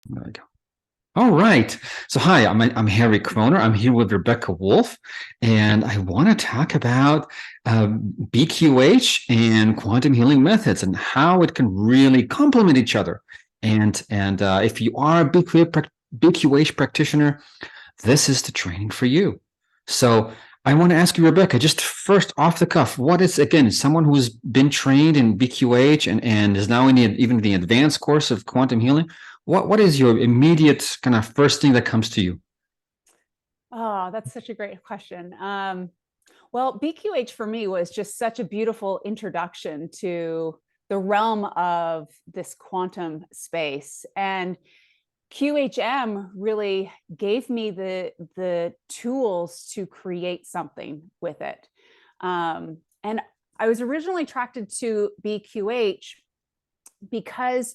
There we go. All right. So hi, I'm Harry Kroner. I'm here with Rebekha Wolf, and I want to talk about BQH and quantum healing methods and how it can really complement each other. And if you are a BQH practitioner, this is the training for you. So I want to ask you, Rebekha, just first off the cuff, what is, again, someone who's been trained in BQH and is now in even the advanced course of quantum healing? What is your immediate kind of first thing that comes to you? Oh, that's such a great question. Well, BQH for me was just such a beautiful introduction to the realm of this quantum space. And QHM really gave me the tools to create something with it. And I was originally attracted to BQH because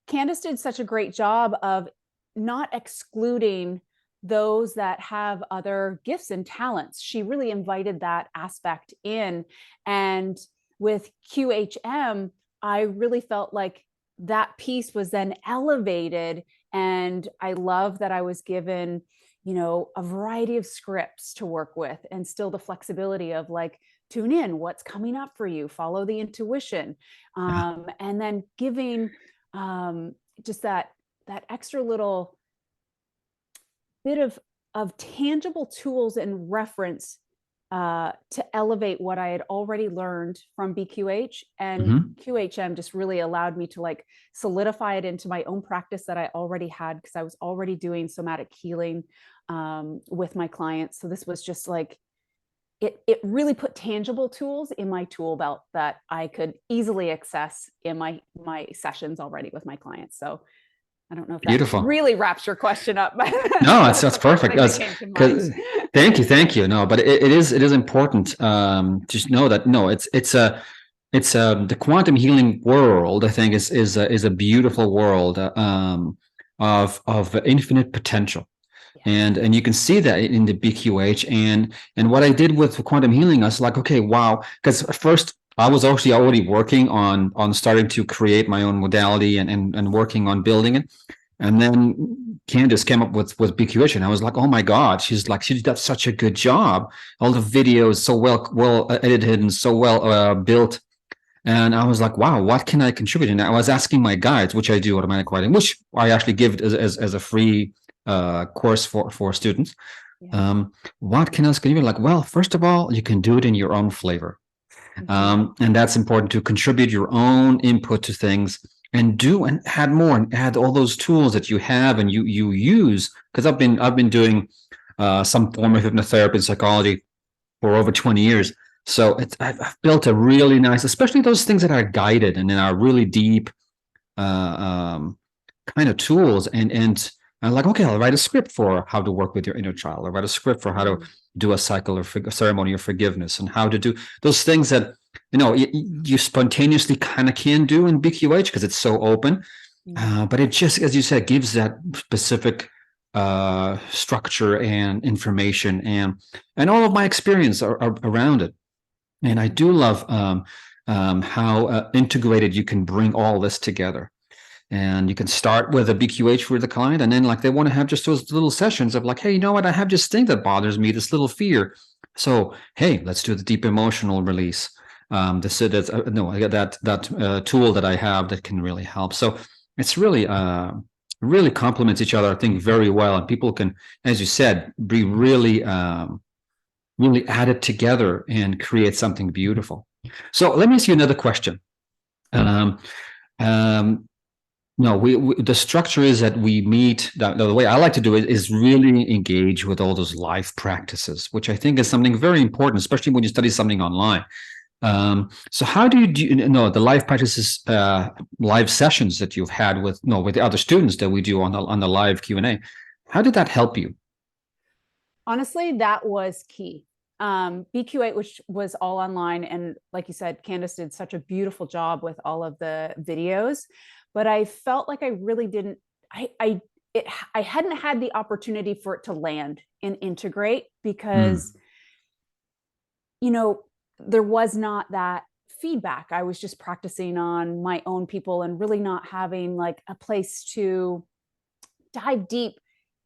Candace did such a great job of not excluding those that have other gifts and talents. She really invited that aspect in. And with QHM, I really felt like that piece was then elevated. And I love that I was given, a variety of scripts to work with and still the flexibility of like, tune in, what's coming up for you, follow the intuition. Yeah. And then giving just that extra little bit of tangible tools and reference to elevate what I had already learned from BQH, and Mhm. QHM just really allowed me to like solidify it into my own practice that I already had because I was already doing somatic healing with my clients. So this was just like it really put tangible tools in my tool belt that I could easily access in my sessions already with my clients. So I don't know if that Beautiful. really wraps your question up, but No, that's that's the first perfect. thing that That's came to mind. because thank you. No, but it is important to know that no, it's the quantum healing world. I think is a beautiful world of infinite potential. Yes. And you can see that in the BQH and what I did with quantum healing, I was like, okay, wow, because at first I was actually already working on starting to create my own modality and working on building it, and then Candace came up with BQH, and I was like, oh my god, she did such a good job, all the videos so well edited and so well built. And I was like, wow, what can I contribute? And I was asking my guides, which I do automatic writing, which I actually give as a free course for students. Yeah. What can else can you do? Like, well, first of all, you can do it in your own flavor. Mm-hmm. And that's important to contribute your own input to things and do and add more and add all those tools that you have and you use. Because I've been doing some form of hypnotherapy and psychology for over 20 years. So I've built a really nice, especially those things that are guided and then are really deep uh, um, kind of tools. And I'm like, okay, I'll write a script for how to work with your inner child. I'll write a script for how to Mm. do a cycle or ceremony of forgiveness and how to do those things that you spontaneously kind of can do in BQH because it's so open. Mm. But it just, as you said, gives that specific structure and information and all of my experience are around it. And I do love how integrated you can bring all this together. And you can start with a BQH for the client, and then like they want to have just those little sessions of like, hey, you know what? I have this thing that bothers me, this little fear. So hey, let's do the deep emotional release. This that's no, I got that tool that I have that can really help. So it's really complements each other, I think, very well, and people can, as you said, be really add it together and create something beautiful. So let me ask you another question. Um, um, no, we the structure is that we meet. The way I like to do it is really engage with all those live practices, which I think is something very important, especially when you study something online. So how do the live practices, live sessions that you've had with with the other students that we do on the live Q&A? How did that help you? Honestly, that was key. BQ8, which was all online, and like you said, Candace did such a beautiful job with all of the videos. But I felt like I really didn't. I hadn't had the opportunity for it to land and integrate because Mm, you know there was not that feedback. I was just practicing on my own people and really not having like a place to dive deep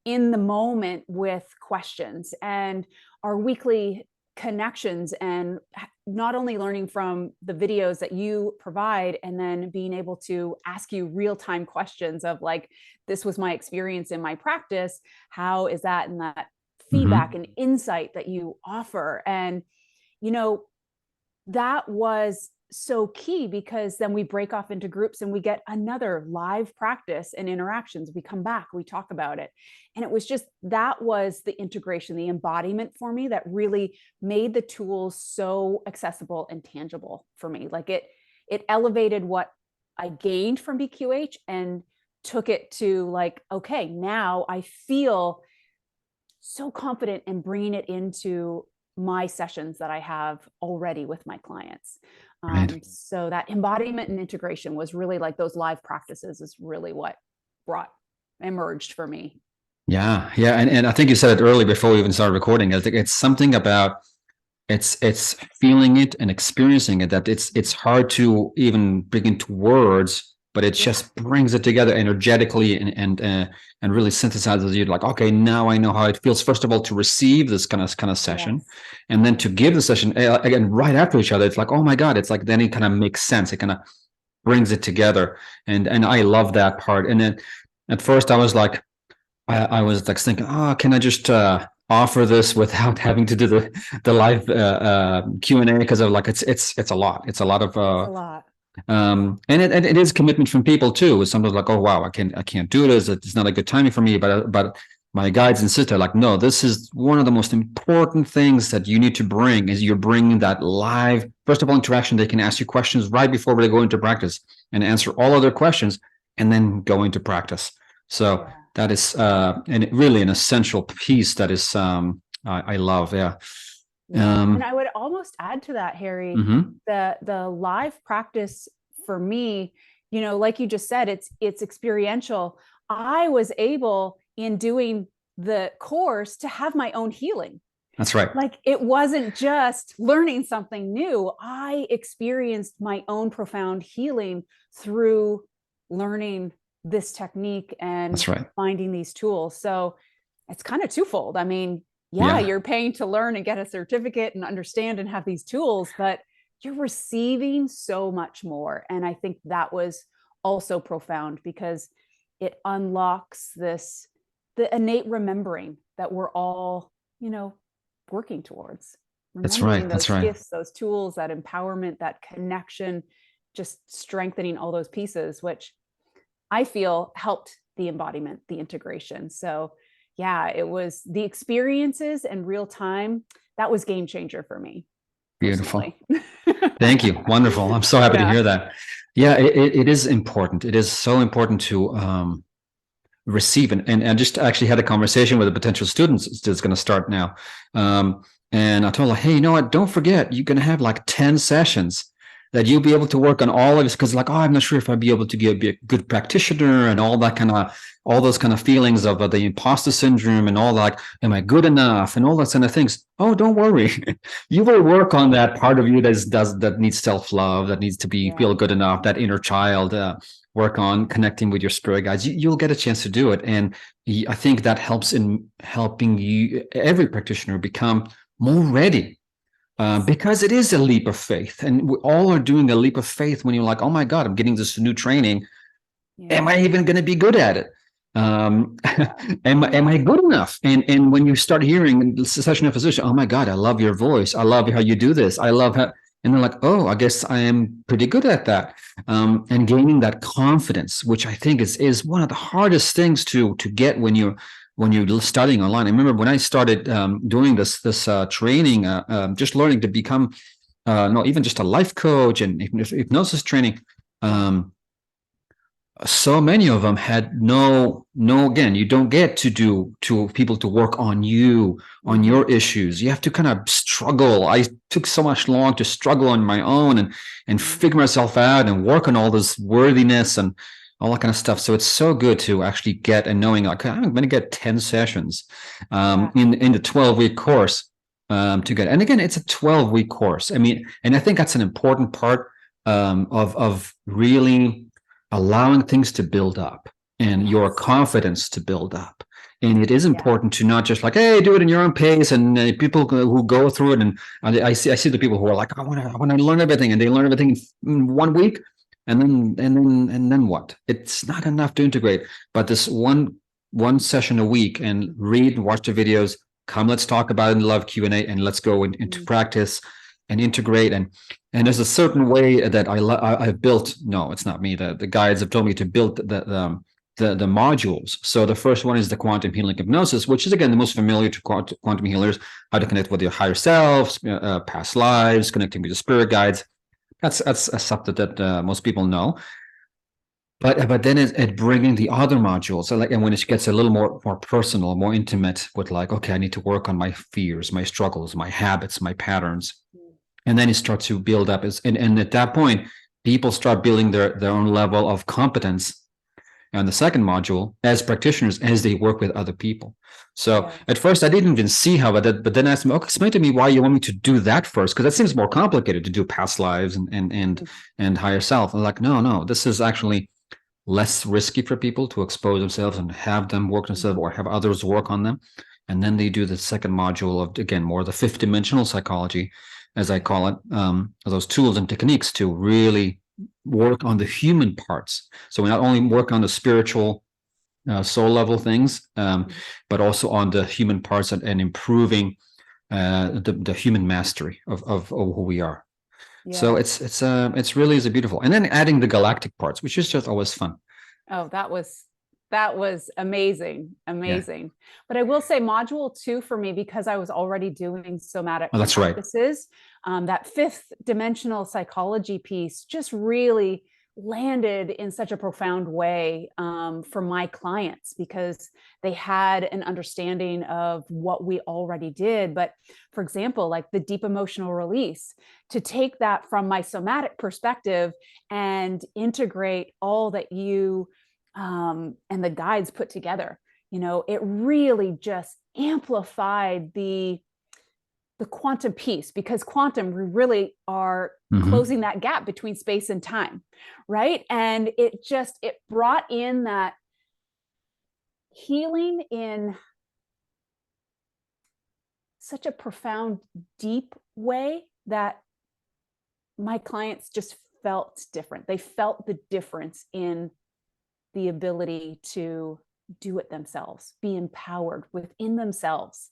in the moment with questions, and our weekly connections, and not only learning from the videos that you provide, and then being able to ask you real-time questions of like, this was my experience in my practice, how is that, and that feedback and insight that you offer. And that was so key, because then we break off into groups and we get another live practice and interactions. We come back, we talk about it. And it was just, that was the integration, the embodiment for me that really made the tools so accessible and tangible for me. Like it elevated what I gained from BQH and took it to like, okay, now I feel so confident in bringing it into my sessions that I have already with my clients. Right. So that embodiment and integration was really like, those live practices is really what emerged for me. Yeah. Yeah. And I think you said it early before we even started recording. I think it's something about it's feeling it and experiencing it that it's hard to even bring into words, but it just brings it together energetically and really synthesizes you. Like, okay, now I know how it feels. First of all, to receive this kind of session, and then to give the session again right after each other. It's like, oh my God! It's like then it kind of makes sense. It kind of brings it together, and I love that part. And then at first I was like, I was like thinking, oh, can I just offer this without having to do the live Q&A, because of like it's a lot. It's a lot of It's a lot. and it is commitment from people too. It's sometimes like, oh wow, I can't do this. It's not a good timing for me. But my guides insist, like, no, this is one of the most important things that you need to bring, is you're bringing that live, first of all, interaction. They can ask you questions right before they go into practice and answer all other questions, and then go into practice. So that is and really an essential piece that is I love. And I would almost add to that, Harry, the live practice for me, like you just said, it's experiential. I was able, in doing the course, to have my own healing. That's right. Like, it wasn't just learning something new. I experienced my own profound healing through learning this technique and finding these tools. So it's kind of twofold. I mean, you're paying to learn and get a certificate and understand and have these tools, but you're receiving so much more. And I think that was also profound, because it unlocks the innate remembering that we're all, working towards. Remembering those gifts, those tools, that empowerment, that connection, just strengthening all those pieces, which I feel helped the embodiment, the integration. So it was the experiences and real time. That was game changer for me. Beautiful. Thank you. Wonderful. I'm so happy to hear that. Yeah, it is important. It is so important to receive. And I just actually had a conversation with a potential student that's going to start now. And I told her, hey, you know what? Don't forget, you're going to have like 10 sessions that you'll be able to work on all of this, because like, oh, I'm not sure if I'd be able to be a good practitioner, and all those kind of feelings of the imposter syndrome, and all that, like, am I good enough, and all those kind of things. Oh, don't worry. You will work on that part of you that needs self-love, that needs to feel good enough, that inner child, work on connecting with your spirit guides. You'll get a chance to do it. And I think that helps in helping you, every practitioner, become more ready. Because it is a leap of faith, and we all are doing a leap of faith when you're like, oh my God, I'm getting this new training. Am I even going to be good at it? Am I good enough? And when you start hearing the session of physician, oh my God, I love your voice. I love how you do this. I love how, and they're like, oh, I guess I am pretty good at that. And gaining that confidence, which I think is one of the hardest things to get when you're studying online. I remember when I started doing this training, just learning to become not even just a life coach and hypnosis training. So many of them had no, again, you don't get to people to work on you, on your issues. You have to kind of struggle. I took so much long to struggle on my own and figure myself out and work on all this worthiness and all that kind of stuff. So it's so good to actually get and knowing, like, I'm going to get 10 sessions in the 12-week course to get. And again, it's a 12-week course. I mean, and I think that's an important part of really allowing things to build up and your Yes. confidence to build up. And it is Yeah. important to not just like, hey, do it in your own pace. And people who go through it, and I see the people who are like, I want to learn everything, and they learn everything in 1 week, and then what? It's not enough to integrate. But this one session a week, and read, watch the videos, come, let's talk about it in love Q&A, and let's go into practice and integrate. And there's a certain way that I've built. No, it's not me. The guides have told me to build the modules. So the first one is the quantum healing hypnosis, which is again the most familiar to quantum healers: how to connect with your higher selves, past lives, connecting with your spirit guides. That's stuff that most people know. But then it bringing the other modules, so and when it gets a little more personal, more intimate, with like, okay, I need to work on my fears, my struggles, my habits, my patterns, and then it starts to build up. And at that point, people start building their own level of competence. And the second module, as practitioners, as they work with other people. So at first I didn't even see how I did, but then I asked them, okay, explain to me why you want me to do that first, because that seems more complicated to do past lives and higher self. I'm like, no, this is actually less risky for people to expose themselves and have them work themselves or have others work on them. And then they do the second module of, again, more the fifth dimensional psychology, as I call it, those tools and techniques to really work on the human parts. So we not only work on the spiritual soul level things, but also on the human parts and improving the human mastery of who we are. Yeah. So it's really is a beautiful, and then adding the galactic parts, which is just always fun. Oh, that was amazing. Yeah. But I will say module 2 for me, because I was already doing somatic practices, right. That fifth dimensional psychology piece just really landed in such a profound way for my clients, because they had an understanding of what we already did. But for example, like the deep emotional release, to take that from my somatic perspective and integrate all that you and the guides put together, it really just amplified the quantum piece, because quantum, we really are closing that gap between space and time, right? And it brought in that healing in such a profound, deep way that my clients just felt different. They felt the difference in the ability to do it themselves, be empowered within themselves.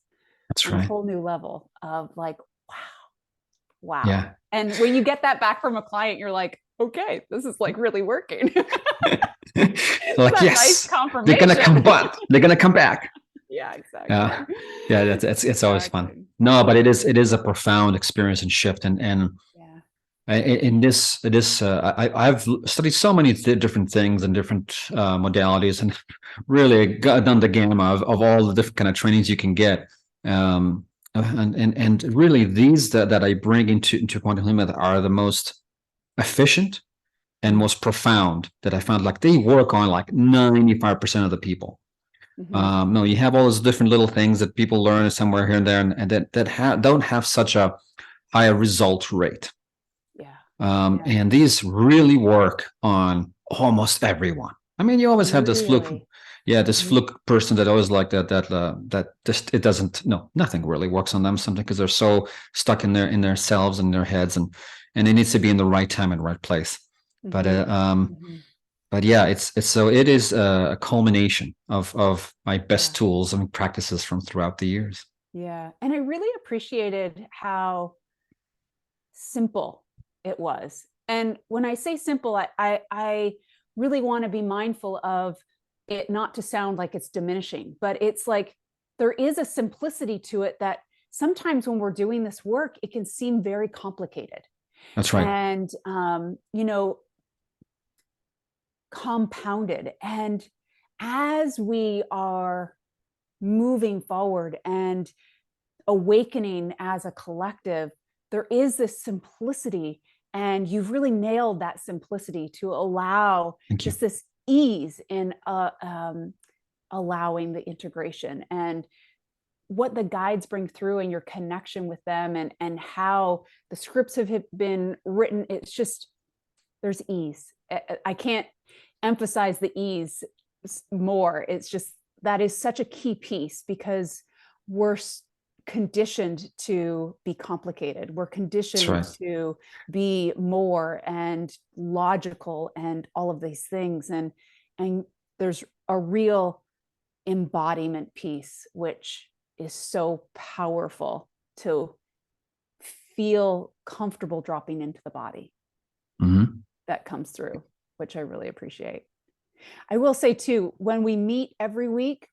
That's right. A whole new level of like, wow. Yeah. And when you get that back from a client, you're like, okay, this is like really working. Like, yes, nice confirmation. They're gonna come back. Yeah, exactly. Yeah, it's always fun. No, but it is a profound experience and shift, and in this, I've studied so many really things and different modalities, and really done the gamut of all the different kind of trainings you can get. And really these that I bring into quantum healing are the most efficient and most profound that I found. Like, they work on like 95% of the people. No, you have all those different little things that people learn somewhere here and there, and that don't have such a higher result rate. And these really work on almost everyone. I mean, you always have this fluke. Yeah, this fluke person that always like that just, it doesn't, no, nothing really works on them, something, because they're so stuck in their selves and their heads, and it needs to be in the right time and right place. But yeah, it is a culmination of my best tools and practices from throughout the years. Yeah. And I really appreciated how simple it was. And when I say simple, I really want to be mindful of it, not to sound like it's diminishing, but it's like there is a simplicity to it that sometimes when we're doing this work, it can seem very complicated. That's right. And, compounded. And as we are moving forward and awakening as a collective, there is this simplicity, and you've really nailed that simplicity to allow just this ease in allowing the integration, and what the guides bring through, and your connection with them, and how the scripts have been written. It's just, there's ease. I can't emphasize the ease more. It's just, that is such a key piece, because we're conditioned to be complicated. We're conditioned to be more and logical and all of these things. And there's a real embodiment piece, which is so powerful, to feel comfortable dropping into the body. That comes through, which I really appreciate. I will say too, when we meet every week,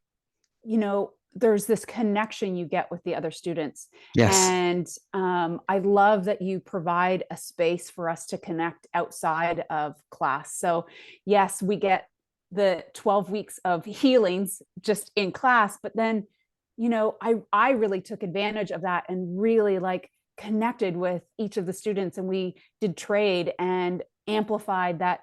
you know, there's this connection you get with the other students. Yes. And I love that you provide a space for us to connect outside of class. So yes, we get the 12 weeks of healings just in class, but then, you know, I really took advantage of that and really like connected with each of the students, and we did trade and amplified that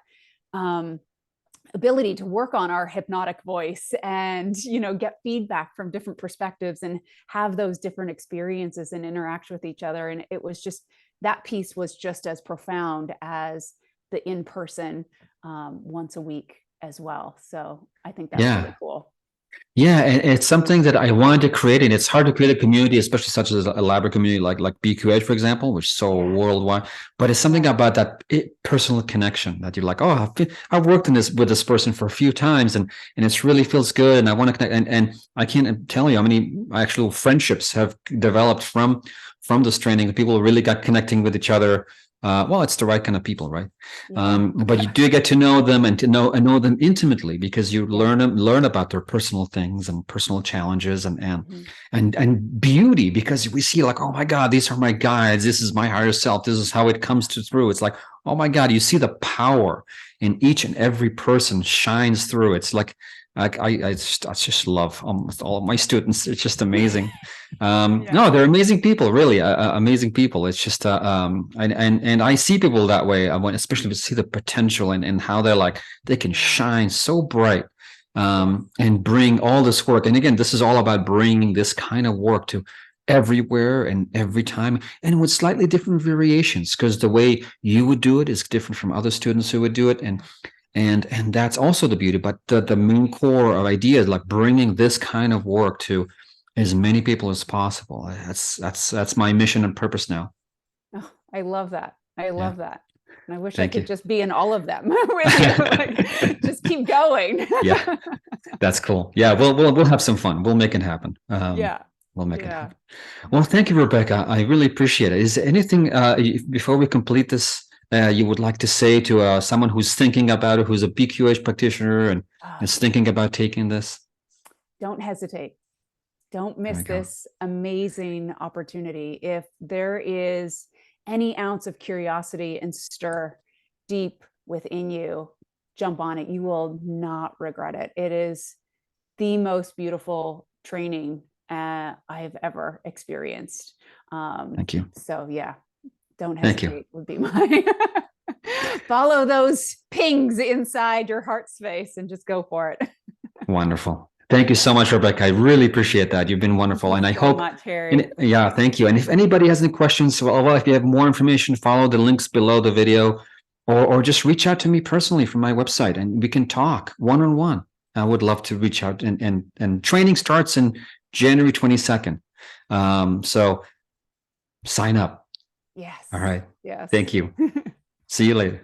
ability to work on our hypnotic voice, and, you know, get feedback from different perspectives and have those different experiences and interact with each other. And it was just, that piece was just as profound as the in-person once a week as well. So I think that's really cool. Yeah, and it's something that I wanted to create, and it's hard to create a community, especially such as a elaborate community like BQH, for example, which is so worldwide. But it's something about that personal connection that you're like, oh, I've worked in this with this person for a few times, and it really feels good, and I want to connect. And I can't tell you how many actual friendships have developed from this training. People really got connecting with each other. Well, it's the right kind of people, right? But you do get to know them, and to know them intimately, because you learn about their personal things and personal challenges and beauty, because we see like, oh my God, these are my guides. This is my higher self. This is how it comes through. It's like, oh my God, you see the power in each and every person shines through. It's like, I just love almost all of my students. It's just amazing. No, they're amazing people, really amazing people. It's just and I see people that way. I want, especially to see the potential and how they're like, they can shine so bright and bring all this work. And again, this is all about bringing this kind of work to everywhere and every time, and with slightly different variations, because the way you would do it is different from other students who would do it. And that's also the beauty. But the main core of ideas, like bringing this kind of work to as many people as possible. That's my mission and purpose now. Oh, I love that. I love that. And I wish Thank I could you. just be in all of them with you. Like, just keep going. Yeah, that's cool. Yeah, we'll have some fun. We'll make it happen. We'll make it happen. Well, thank you, Rebekha. I really appreciate it. Is there anything before we complete this you would like to say to someone who's thinking about it, who's a BQH practitioner and is thinking about taking this? Don't hesitate. Don't miss this amazing opportunity. If there is any ounce of curiosity and stir deep within you, jump on it. You will not regret it. It is the most beautiful training I've ever experienced. Thank you. So yeah, don't hesitate would be my follow those pings inside your heart space and just go for it. Wonderful. Thank you so much, Rebekha. I really appreciate that. You've been wonderful. And I hope, yeah, thank you. And if anybody has any questions, well, if you have more information, follow the links below the video, or just reach out to me personally from my website and we can talk one-on-one. I would love to reach out, and training starts in January 22nd. So sign up. Yes. All right. Yes. Thank you. See you later.